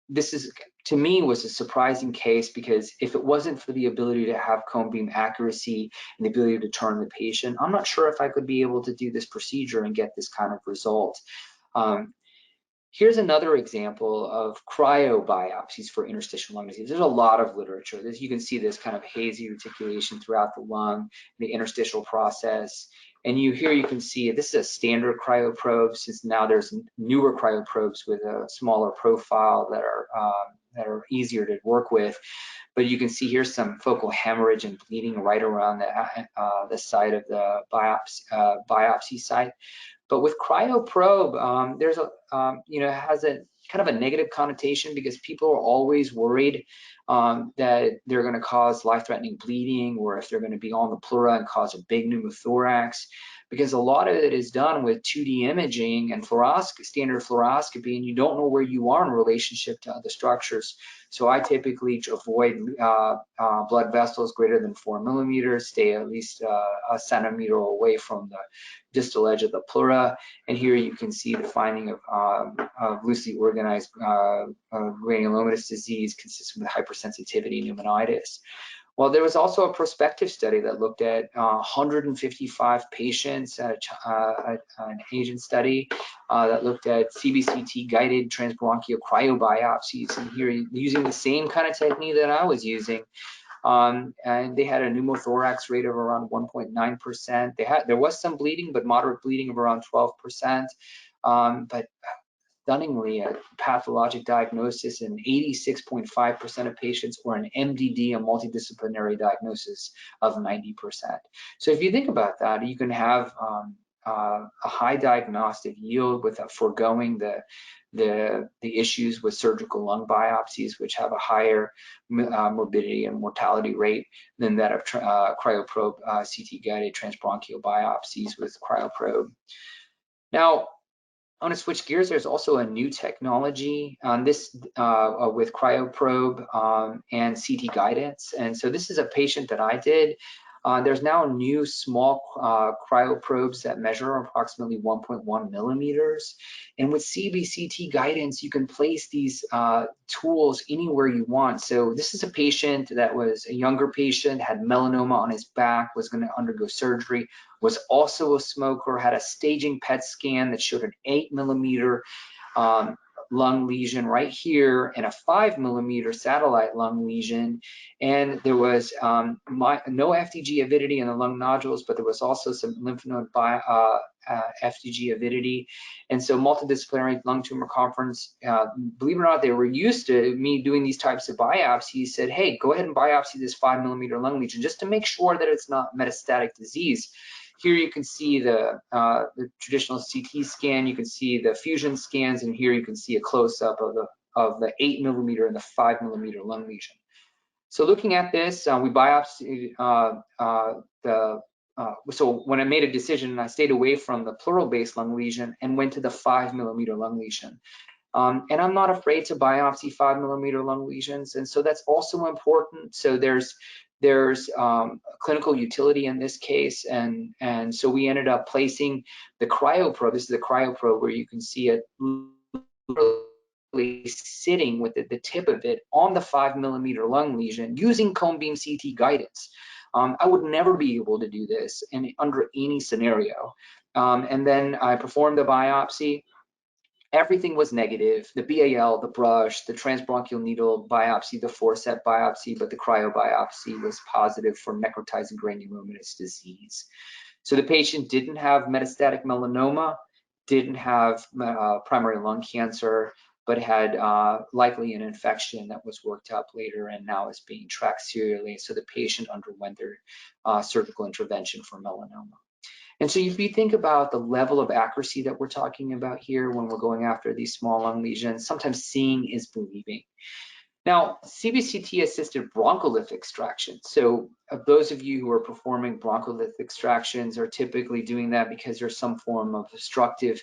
This is, to me, was a surprising case, because if it wasn't for the ability to have cone beam accuracy and the ability to turn the patient, I'm not sure if I could be able to do this procedure and get this kind of result. Here's another example of cryo biopsies for interstitial lung disease. There's a lot of literature. You can see this kind of hazy reticulation throughout the lung, the interstitial process. And here you can see this is a standard cryo probe, since now there's newer cryo probes with a smaller profile that are are easier to work with. But you can see here some focal hemorrhage and bleeding right around the site of the biopsy site. But with Cryo Probe, there's a, has a kind of a negative connotation because people are always worried that they're going to cause life-threatening bleeding, or if they're going to be on the pleura and cause a big pneumothorax, because a lot of it is done with 2D imaging and standard fluoroscopy, and you don't know where you are in relationship to other structures. So I typically avoid blood vessels greater than 4 millimeters, stay at least a centimeter away from the distal edge of the pleura. And here you can see the finding of loosely organized granulomatous disease consistent with hypersensitivity pneumonitis. Well, there was also a prospective study that looked at 155 patients, an Asian study that looked at CBCT-guided transbronchial cryobiopsies. And here, using the same kind of technique that I was using, and they had a pneumothorax rate of around 1.9%. There was some bleeding, but moderate bleeding of around 12%. But stunningly, a pathologic diagnosis in 86.5% of patients, or an MDD, a multidisciplinary diagnosis of 90%. So if you think about that, you can have a high diagnostic yield without foregoing the issues with surgical lung biopsies, which have a higher morbidity and mortality rate than that of Cryo Probe CT-guided transbronchial biopsies with Cryo Probe. Now, I want to switch gears. There's also a new technology on this with Cryo Probe and CT guidance. And so this is a patient that I did. There's now new small cryo probes that measure approximately 1.1 millimeters. And with CBCT guidance, you can place these tools anywhere you want. So this is a patient that was a younger patient, had melanoma on his back, was going to undergo surgery, was also a smoker, had a staging PET scan that showed an 8 millimeter lung lesion right here and a 5 millimeter satellite lung lesion. And there was no FDG avidity in the lung nodules, but there was also some lymph node FDG avidity. And so multidisciplinary lung tumor conference, believe it or not, they were used to me doing these types of biopsies, said, hey, go ahead and biopsy this 5 millimeter lung lesion just to make sure that it's not metastatic disease. Here you can see the traditional CT scan, you can see the fusion scans, and here you can see a close-up of the 8 millimeter and the 5 millimeter lung lesion. So looking at this, we biopsied so when I made a decision, I stayed away from the pleural-based lung lesion and went to the 5 millimeter lung lesion. And I'm not afraid to biopsy 5 millimeter lung lesions, and so that's also important. So there's clinical utility in this case, and so we ended up placing the Cryo Probe. This is the Cryo Probe where you can see it literally sitting with the tip of it on the 5 millimeter lung lesion using cone beam CT guidance. I would never be able to do this under any scenario. And then I performed the biopsy. Everything was negative. The BAL, the brush, the transbronchial needle biopsy, the forceps biopsy, but the cryo biopsy was positive for necrotizing granulomatous disease. So the patient didn't have metastatic melanoma, didn't have primary lung cancer, but had likely an infection that was worked up later and now is being tracked serially. So the patient underwent their surgical intervention for melanoma. And so if you think about the level of accuracy that we're talking about here when we're going after these small lung lesions, sometimes seeing is believing. Now, CBCT-assisted broncholith extraction. So those of you who are performing broncholith extractions are typically doing that because there's some form of obstructive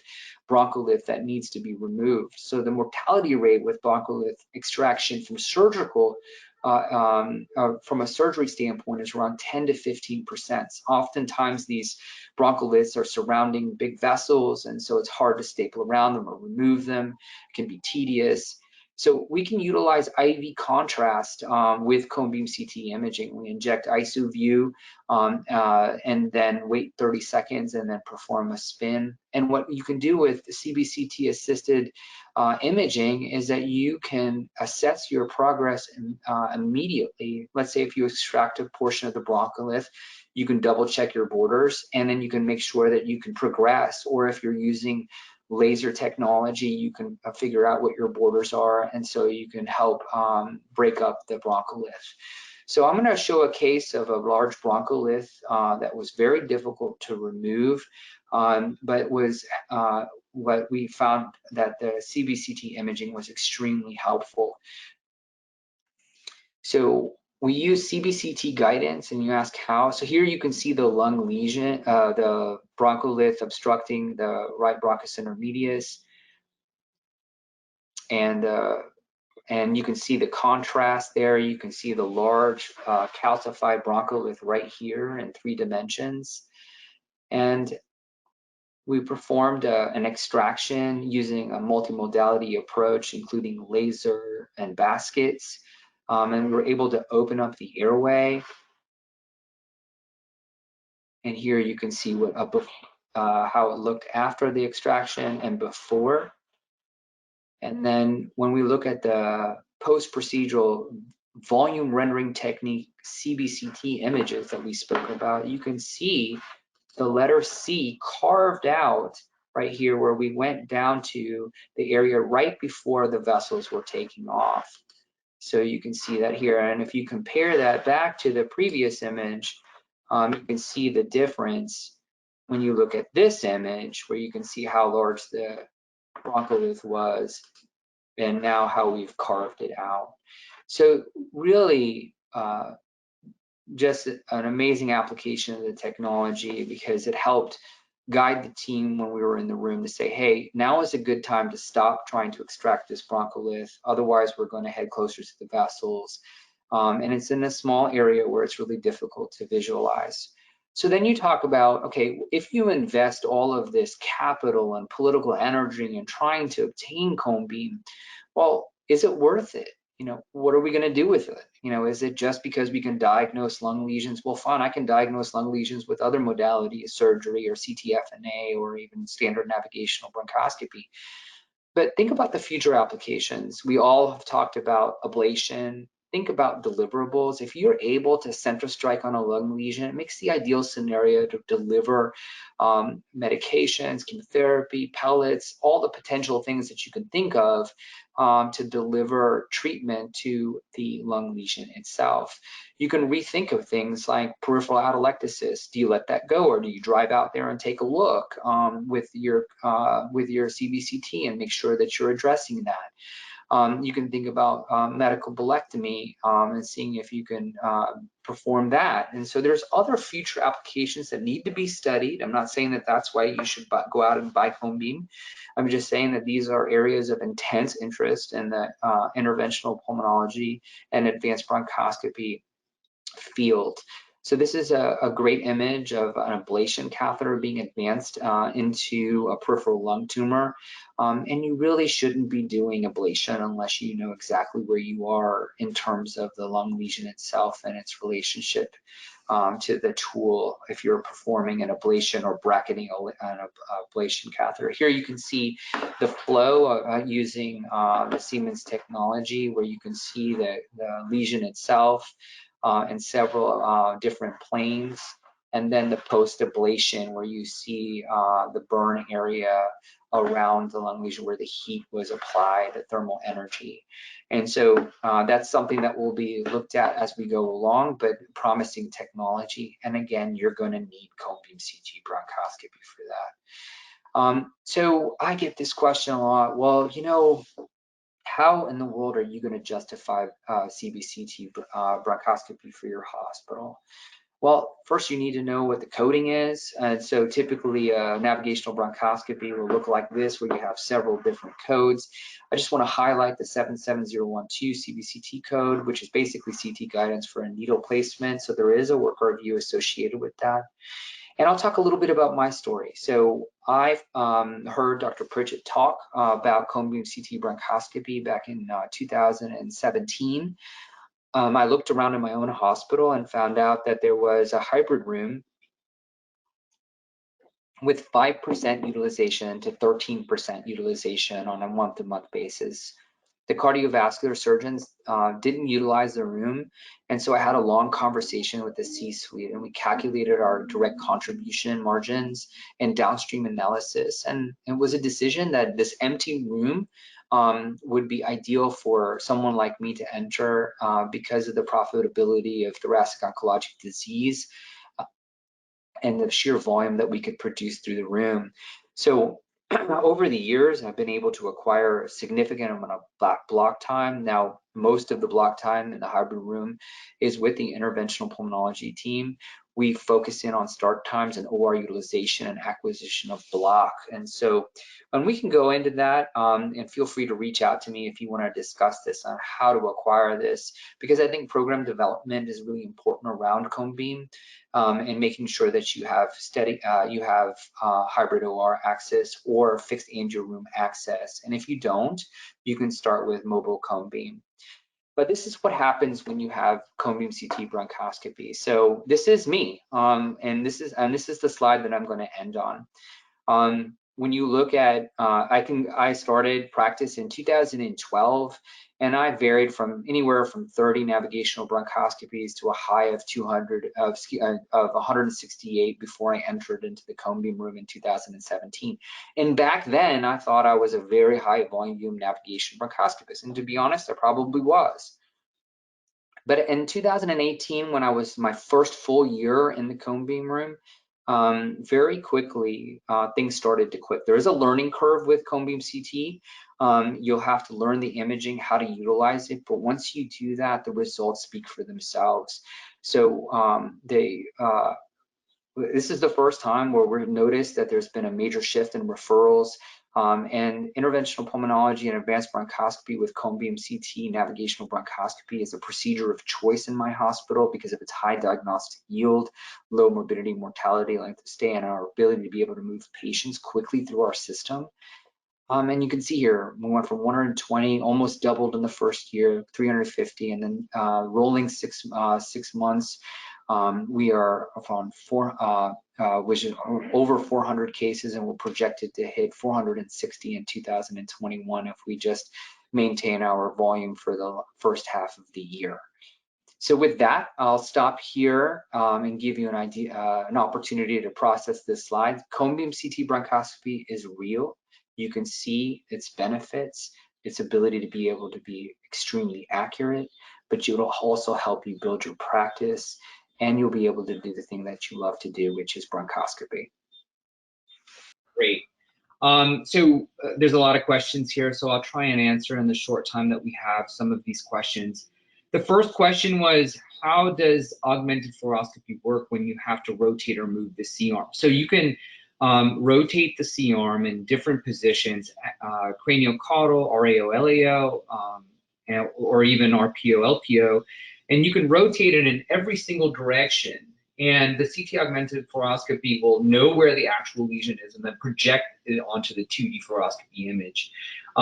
broncholith that needs to be removed. So the mortality rate with broncholith extraction from surgical from a surgery standpoint is around 10 to 15%. Oftentimes these broncholiths are surrounding big vessels, and so it's hard to staple around them or remove them. It can be tedious. So we can utilize IV contrast with cone beam CT imaging. We inject IsoView and then wait 30 seconds and then perform a spin. And what you can do with CBCT assisted imaging is that you can assess your progress immediately. Let's say if you extract a portion of the broncholith, you can double check your borders, and then you can make sure that you can progress. Or if you're using laser technology, you can figure out what your borders are, and so you can help break up the broncholith. So I'm going to show a case of a large broncholith that was very difficult to remove, but was what we found that the CBCT imaging was extremely helpful. So we use CBCT guidance, and you ask how. So here you can see the lung lesion, the broncholith obstructing the right bronchus intermedius, and you can see the contrast there. You can see the large calcified broncholith right here in 3 dimensions. And we performed an extraction using a multimodality approach, including laser and baskets. And we were able to open up the airway. And here you can see what how it looked after the extraction and before. And then when we look at the post-procedural volume rendering technique CBCT images that we spoke about, you can see the letter C carved out right here where we went down to the area right before the vessels were taking off. So you can see that here. And if you compare that back to the previous image, you can see the difference when you look at this image, where you can see how large the broncholith was and now how we've carved it out. So really just an amazing application of the technology, because it helped guide the team when we were in the room to say, hey, now is a good time to stop trying to extract this broncholith. Otherwise, we're going to head closer to the vessels. And it's in a small area where it's really difficult to visualize. So then you talk about, okay, if you invest all of this capital and political energy in trying to obtain cone beam, well, is it worth it? You know, what are we going to do with it? You know, is it just because we can diagnose lung lesions? Well, fine, I can diagnose lung lesions with other modalities, surgery or CTFNA or even standard navigational bronchoscopy. But think about the future applications. We all have talked about ablation. Think about deliverables. If you're able to center strike on a lung lesion, it makes the ideal scenario to deliver medications, chemotherapy, pellets, all the potential things that you can think of to deliver treatment to the lung lesion itself. You can rethink of things like peripheral atelectasis. Do you let that go, or do you drive out there and take a look with your CBCT and make sure that you're addressing that? You can think about medical bulectomy and seeing if you can perform that. And so there's other future applications that need to be studied. I'm not saying that that's why you should go out and buy cone beam. I'm just saying that these are areas of intense interest in the interventional pulmonology and advanced bronchoscopy field. So this is a great image of an ablation catheter being advanced into a peripheral lung tumor. And you really shouldn't be doing ablation unless you know exactly where you are in terms of the lung lesion itself and its relationship to the tool if you're performing an ablation or bracketing an ablation catheter. Here you can see the flow using the Siemens technology, where you can see the lesion itself and several different planes, and then the post-ablation where you see the burn area around the lung lesion where the heat was applied, the thermal energy. And so that's something that will be looked at as we go along, but promising technology. And again, you're going to need cone beam CT bronchoscopy for that. So I get this question a lot. Well, you know, how in the world are you going to justify CBCT bronchoscopy for your hospital? Well, first you need to know what the coding is. And so typically navigational bronchoscopy will look like this, where you have several different codes. I just want to highlight the 77012 CBCT code, which is basically CT guidance for a needle placement. So there is a work review associated with that. And I'll talk a little bit about my story. So I've heard Dr. Pritchett talk about cone beam CT bronchoscopy back in 2017. I looked around in my own hospital and found out that there was a hybrid room with 5% utilization to 13% utilization on a month-to-month basis. the cardiovascular surgeons didn't utilize the room. And so I had a long conversation with the C-suite, and we calculated our direct contribution margins and downstream analysis. And it was a decision that this empty room would be ideal for someone like me to enter because of the profitability of thoracic oncologic disease and the sheer volume that we could produce through the room. So over the years, I've been able to acquire a significant amount of block time. Now, most of the block time in the hybrid room is with the interventional pulmonology team. We focus in on start times and OR utilization and acquisition of block. And so, and we can go into that, and feel free to reach out to me if you want to discuss this on how to acquire this, because I think program development is really important around cone beam, and making sure that you have steady, hybrid OR access or fixed angio room access. And if you don't, you can start with mobile cone beam. But this is what happens when you have cone beam CT bronchoscopy. So this is me, and this is the slide that I'm going to end on. When you look at, I started practice in 2012, and I varied from anywhere from 30 navigational bronchoscopies to a high of 168 before I entered into the cone beam room in 2017. And back then, I thought I was a very high volume navigation bronchoscopist, and to be honest, I probably was. But in 2018, when I was my first full year in the cone beam room, very quickly things started to click. There is a learning curve with cone beam CT. You'll have to learn the imaging, how to utilize it, but once you do that, the results speak for themselves. So this is the first time where we've noticed that there's been a major shift in referrals, and interventional pulmonology and advanced bronchoscopy with cone beam CT navigational bronchoscopy is a procedure of choice in my hospital because of its high diagnostic yield, low morbidity, mortality, length of stay, and our ability to be able to move patients quickly through our system. And you can see here, we went from 120, almost doubled in the first year, 350, and then rolling 6 months, we are on which is over 400 cases, and we're projected to hit 460 in 2021 if we just maintain our volume for the first half of the year. So with that, I'll stop here and give you an idea, an opportunity to process this slide. Cone beam CT bronchoscopy is real. You can see its benefits, its ability to be able to be extremely accurate, but it'll also help you build your practice, and you'll be able to do the thing that you love to do, which is bronchoscopy. Great. There's a lot of questions here, so I'll try and answer in the short time that we have some of these questions. The first question was, how does augmented fluoroscopy work when you have to rotate or move the C-arm? So you can rotate the C-arm in different positions, craniocaudal, RAO, LAO, or even RPO, LPO, and you can rotate it in every single direction. And the CT augmented fluoroscopy will know where the actual lesion is and then project it onto the 2D fluoroscopy image.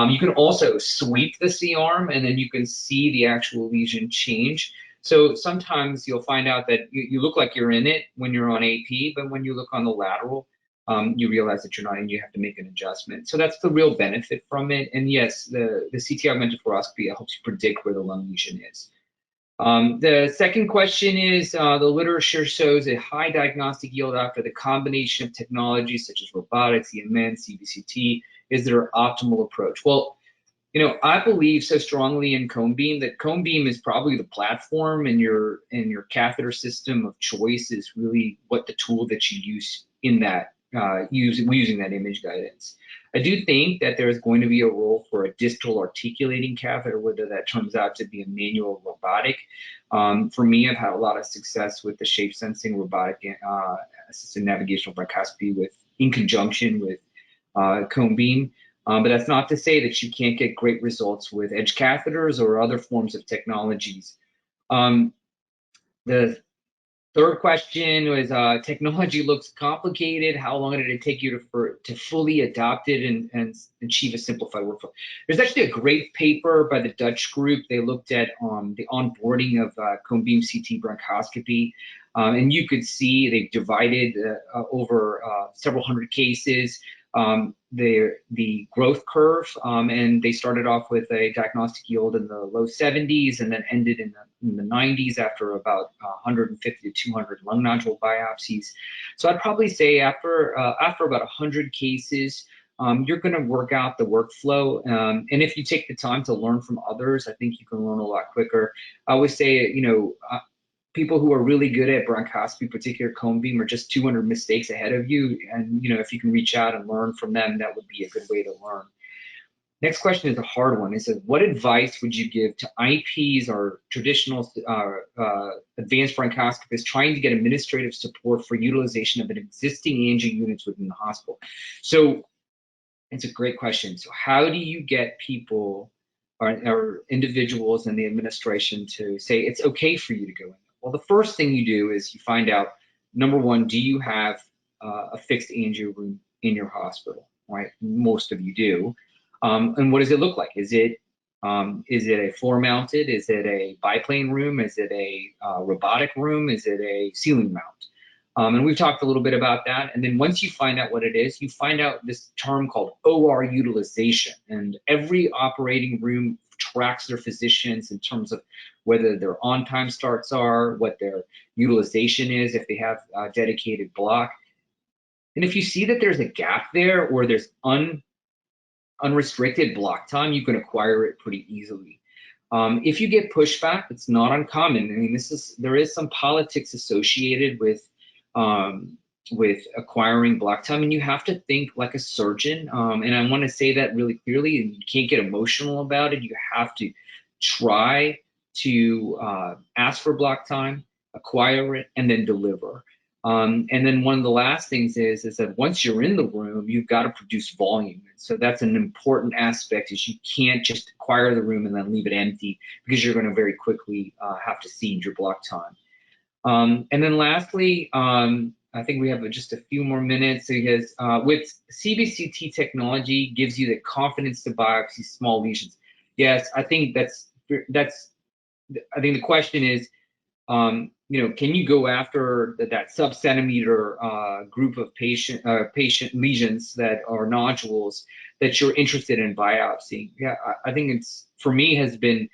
You can also sweep the C-arm, and then you can see the actual lesion change. So sometimes you'll find out that you look like you're in it when you're on AP, but when you look on the lateral, you realize that you're not, and you have to make an adjustment. So that's the real benefit from it. And yes, the CT augmented fluoroscopy helps you predict where the lung lesion is. The second question is, the literature shows a high diagnostic yield after the combination of technologies such as robotics, EMN, CBCT. Is there an optimal approach? Well, you know, I believe so strongly in cone beam that cone beam is probably the platform, and your catheter system of choice is really what the tool that you use in that using that image guidance. I do think that there is going to be a role for a distal articulating catheter, whether that turns out to be a manual or robotic. For me, I've had a lot of success with the shape sensing robotic assisted navigational bronchoscopy in conjunction with cone beam. But that's not to say that you can't get great results with edge catheters or other forms of technologies. The third question was, technology looks complicated. How long did it take you to fully adopt it and achieve a simplified workflow? There's actually a great paper by the Dutch group. They looked at the onboarding of cone beam CT bronchoscopy. And you could see they divided over several hundred cases. the growth curve, and they started off with a diagnostic yield in the low 70s and then ended in the 90s after about 150 to 200 lung nodule biopsies. So I'd probably say after about 100 cases, you're going to work out the workflow, and if you take the time to learn from others, I think you can learn a lot quicker. I always say, people who are really good at bronchoscopy, particular cone beam, are just 200 mistakes ahead of you. And, if you can reach out and learn from them, that would be a good way to learn. Next question is a hard one. It says, what advice would you give to IPs or traditional advanced bronchoscopists trying to get administrative support for utilization of an existing Angio units within the hospital? So it's a great question. So how do you get people or individuals in the administration to say it's okay for you to go in? Well, the first thing you do is you find out, number one, do you have a fixed angio room in your hospital, right? Most of you do. And what does it look like? Is it a floor mounted? Is it a biplane room? Is it a robotic room? Is it a ceiling mount? And we've talked a little bit about that. And then once you find out what it is, you find out this term called OR utilization. And every operating room tracks their physicians in terms of whether their on-time starts are, what their utilization is, if they have a dedicated block. And if you see that there's a gap there or there's unrestricted block time, you can acquire it pretty easily. If you get pushback, it's not uncommon. I mean, there is some politics associated with acquiring block time, and you have to think like a surgeon. And I want to say that really clearly, and you can't get emotional about it. You have to try to ask for block time, acquire it, and then deliver. And then one of the last things is that once you're in the room, you've got to produce volume. So that's an important aspect, is you can't just acquire the room and then leave it empty, because you're going to very quickly have to cede your block time. And then lastly, I think we have just a few more minutes. So because with CBCT technology gives you the confidence to biopsy small lesions. Yes, I think I think the question is, can you go after that sub-centimeter group of patient lesions that are nodules that you're interested in biopsying? Yeah, I think it's, for me, has been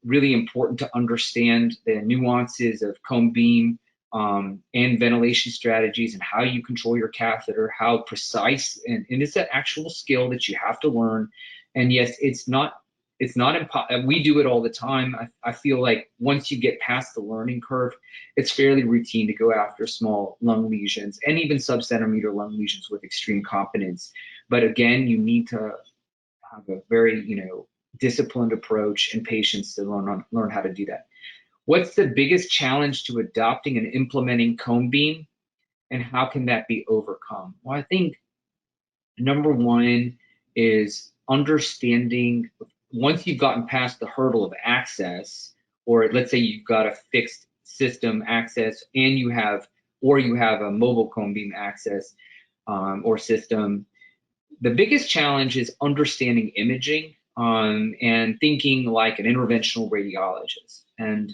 really important to understand the nuances of cone beam and ventilation strategies and how you control your catheter, how precise, and it's an actual skill that you have to learn. And yes, it's not impossible. We do it all the time. I feel like once you get past the learning curve, it's fairly routine to go after small lung lesions and even sub-centimeter lung lesions with extreme confidence. But again, you need to have a very, disciplined approach and patience to learn how to do that. What's the biggest challenge to adopting and implementing cone beam, and how can that be overcome? Well, I think number one is understanding, once you've gotten past the hurdle of access, or let's say you've got a fixed system access and you have a mobile cone beam access or system, the biggest challenge is understanding imaging and thinking like an interventional radiologist. And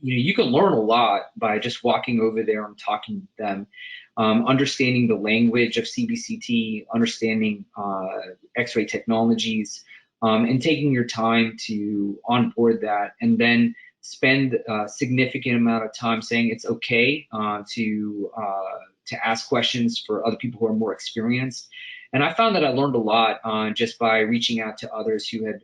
you can learn a lot by just walking over there and talking to them, understanding the language of CBCT, understanding X-ray technologies, and taking your time to onboard that, and then spend a significant amount of time saying it's okay to ask questions for other people who are more experienced. And I found that I learned a lot just by reaching out to others who had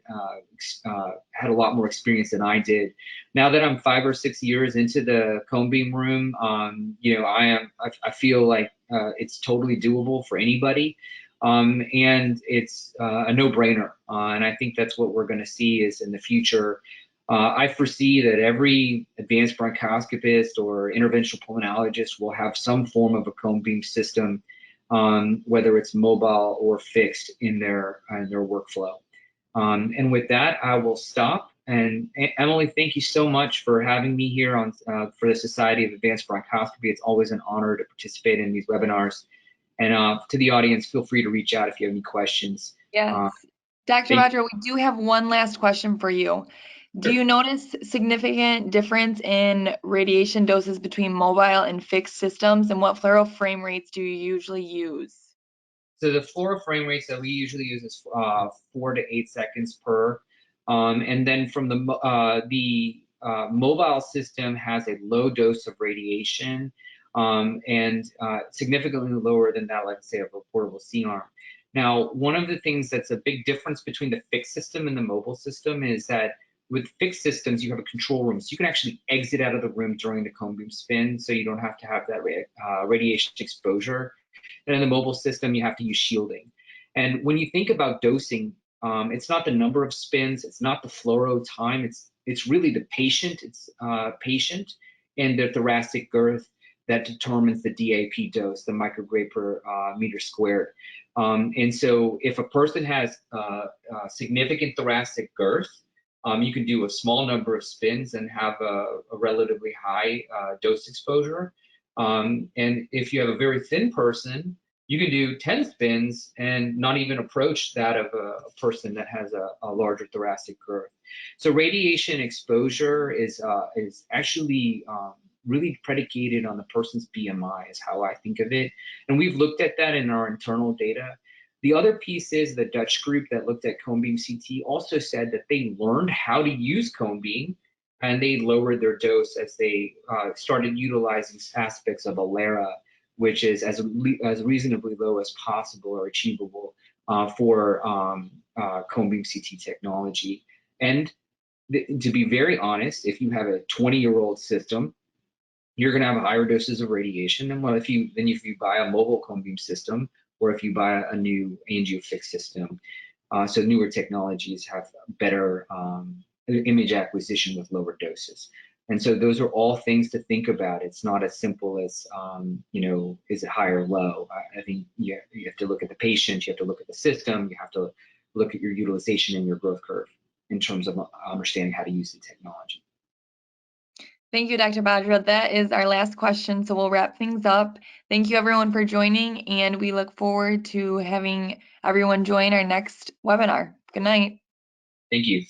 had a lot more experience than I did. Now that I'm 5 or 6 years into the cone beam room, I feel like it's totally doable for anybody, and it's a no-brainer. And I think that's what we're going to see is in the future. I foresee that every advanced bronchoscopist or interventional pulmonologist will have some form of a cone beam system, whether it's mobile or fixed in their workflow. And with that, I will stop. And Emily, thank you so much for having me here on for the Society of Advanced Bronchoscopy. It's always an honor to participate in these webinars. And to the audience, feel free to reach out if you have any questions. Yes. Dr. Roger, we do have one last question for you. Do you notice significant difference in radiation doses between mobile and fixed systems, and what fluoro frame rates do you usually use? So the floor frame rates that we usually use is 4 to 8 seconds per. And then from the mobile system has a low dose of radiation and significantly lower than that, let's say, of a portable C-arm. Now, one of the things that's a big difference between the fixed system and the mobile system is that with fixed systems, you have a control room. So you can actually exit out of the room during the cone beam spin, so you don't have to have that radiation exposure. And in the mobile system, you have to use shielding. And when you think about dosing, it's not the number of spins, it's not the fluoro time, it's really the patient, patient and the thoracic girth that determines the DAP dose, the microgray per meter squared. And so if a person has significant thoracic girth, you can do a small number of spins and have a relatively high dose exposure. And if you have a very thin person, you can do 10 spins and not even approach that of a person that has a larger thoracic girth. So radiation exposure is actually really predicated on the person's BMI is how I think of it. And we've looked at that in our internal data. The other piece is the Dutch group that looked at cone beam CT also said that they learned how to use cone beam and they lowered their dose as they started utilizing aspects of ALERA, which is as reasonably low as possible or achievable for cone beam CT technology. And to be very honest, if you have a 20-year-old system, you're going to have higher doses of radiation than if you buy a mobile cone beam system or if you buy a new Angio fixed system. So newer technologies have better image acquisition with lower doses. And so those are all things to think about. It's not as simple as, is it high or low? I think you have to look at the patient, you have to look at the system, you have to look at your utilization and your growth curve in terms of understanding how to use the technology. Thank you, Dr. Bajra. That is our last question, so we'll wrap things up. Thank you, everyone, for joining, and we look forward to having everyone join our next webinar. Good night. Thank you.